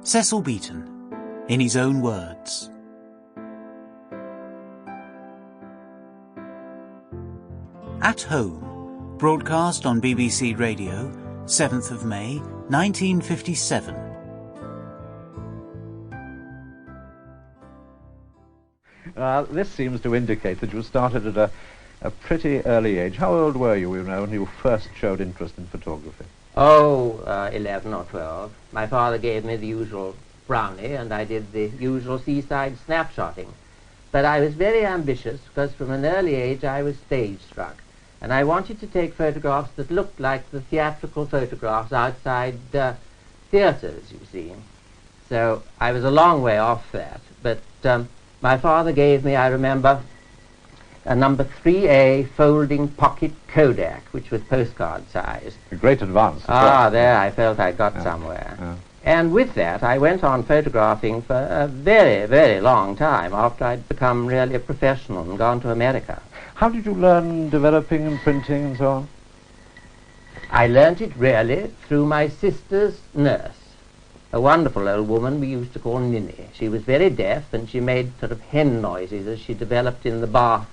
Cecil Beaton, in his own words. At Home, broadcast on BBC Radio, 7th of May, 1957. This seems to indicate that you started at a pretty early age. How old were you, when you first showed interest in photography? 11 or 12. My father gave me the usual brownie, and I did the usual seaside snapshotting. But I was very ambitious, because from an early age I was stage-struck. And I wanted to take photographs that looked like the theatrical photographs outside theatres, you see. So I was a long way off that. But my father gave me, I remember, a number 3A folding pocket Kodak, which was postcard size. A great advance. There I felt I got somewhere. Yeah. And with that I went on photographing for a very, very long time after I'd become really a professional and gone to America. How did you learn developing and printing and so on? I learnt it really through my sister's nurse, a wonderful old woman we used to call Ninny. She was very deaf, and she made sort of hen noises as she developed in the bath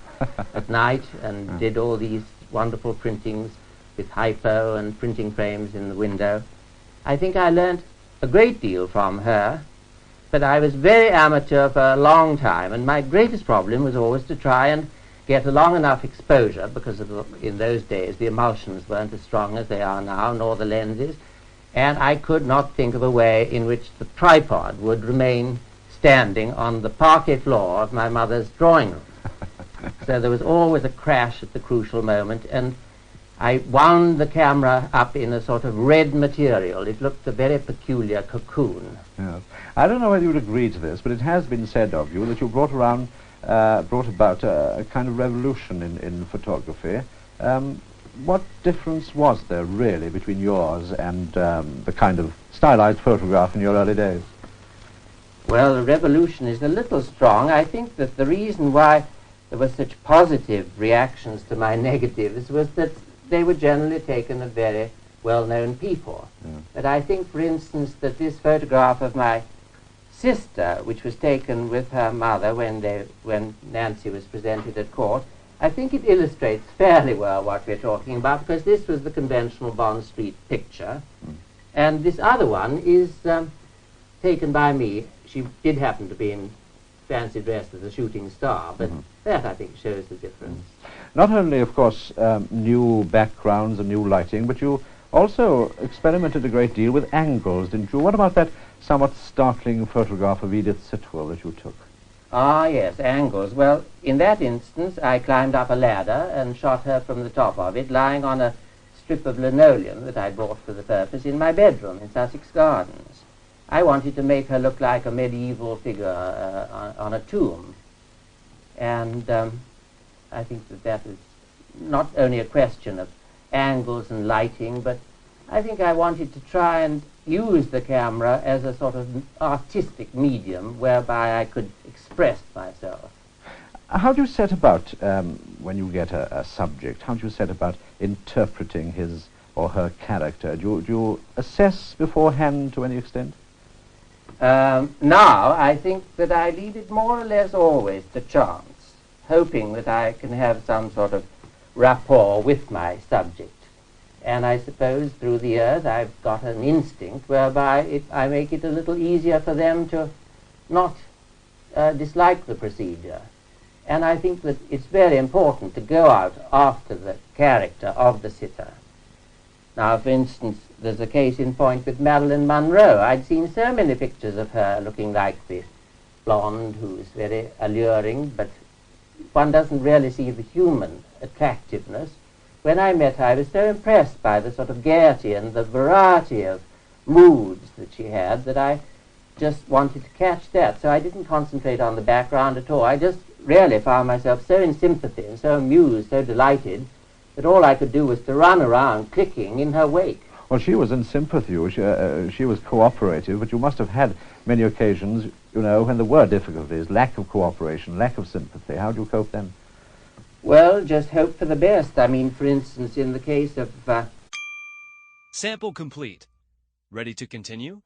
at night and did all these wonderful printings with hypo and printing frames in the window. I think I learnt a great deal from her, but I was very amateur for a long time, and my greatest problem was always to try and get a long enough exposure, because in those days the emulsions weren't as strong as they are now, nor the lenses, and I could not think of a way in which the tripod would remain standing on the parquet floor of my mother's drawing room. So there was always a crash at the crucial moment, and I wound the camera up in a sort of red material. It looked a very peculiar cocoon. Yes. I don't know whether you'd agree to this, but it has been said of you that you brought about a kind of revolution in photography. What difference was there really between yours and the kind of stylized photograph in your early days? Well, the revolution is a little strong. I think that the reason why there were such positive reactions to my negatives was that they were generally taken of very well-known people. But I think, for instance, that this photograph of my sister, which was taken with her mother when Nancy was presented at court, I think it illustrates fairly well what we're talking about, because this was the conventional Bond Street picture, and this other one is taken by me. She did happen to be in fancy dress as a shooting star, but that, I think, shows the difference. Not only, of course, new backgrounds and new lighting, but you also experimented a great deal with angles, didn't you? What about that somewhat startling photograph of Edith Sitwell that you took? Yes, angles. Well, in that instance, I climbed up a ladder and shot her from the top of it, lying on a strip of linoleum that I bought for the purpose in my bedroom in Sussex Gardens. I wanted to make her look like a medieval figure on a tomb. And I think that is not only a question of angles and lighting, but I think I wanted to try and use the camera as a sort of artistic medium whereby I could express myself. How do you set about, when you get a subject, how do you set about interpreting his or her character? Do you assess beforehand to any extent? Now, I think that I leave it more or less always to chance, hoping that I can have some sort of rapport with my subject. And I suppose through the years I've got an instinct whereby I make it a little easier for them to not dislike the procedure. And I think that it's very important to go out after the character of the sitter. Now, for instance, there's a case in point with Marilyn Monroe. I'd seen so many pictures of her looking like the blonde who's very alluring, but one doesn't really see the human attractiveness. When I met her, I was so impressed by the sort of gaiety and the variety of moods that she had that I just wanted to catch that. So I didn't concentrate on the background at all. I just really found myself so in sympathy and so amused, so delighted, that all I could do was to run around clicking in her wake. Well, she was in sympathy. She was cooperative, but you must have had many occasions, you know, when there were difficulties, lack of cooperation, lack of sympathy. How do you cope then? Well, just hope for the best. I mean, for instance, in the case of... Sample complete. Ready to continue?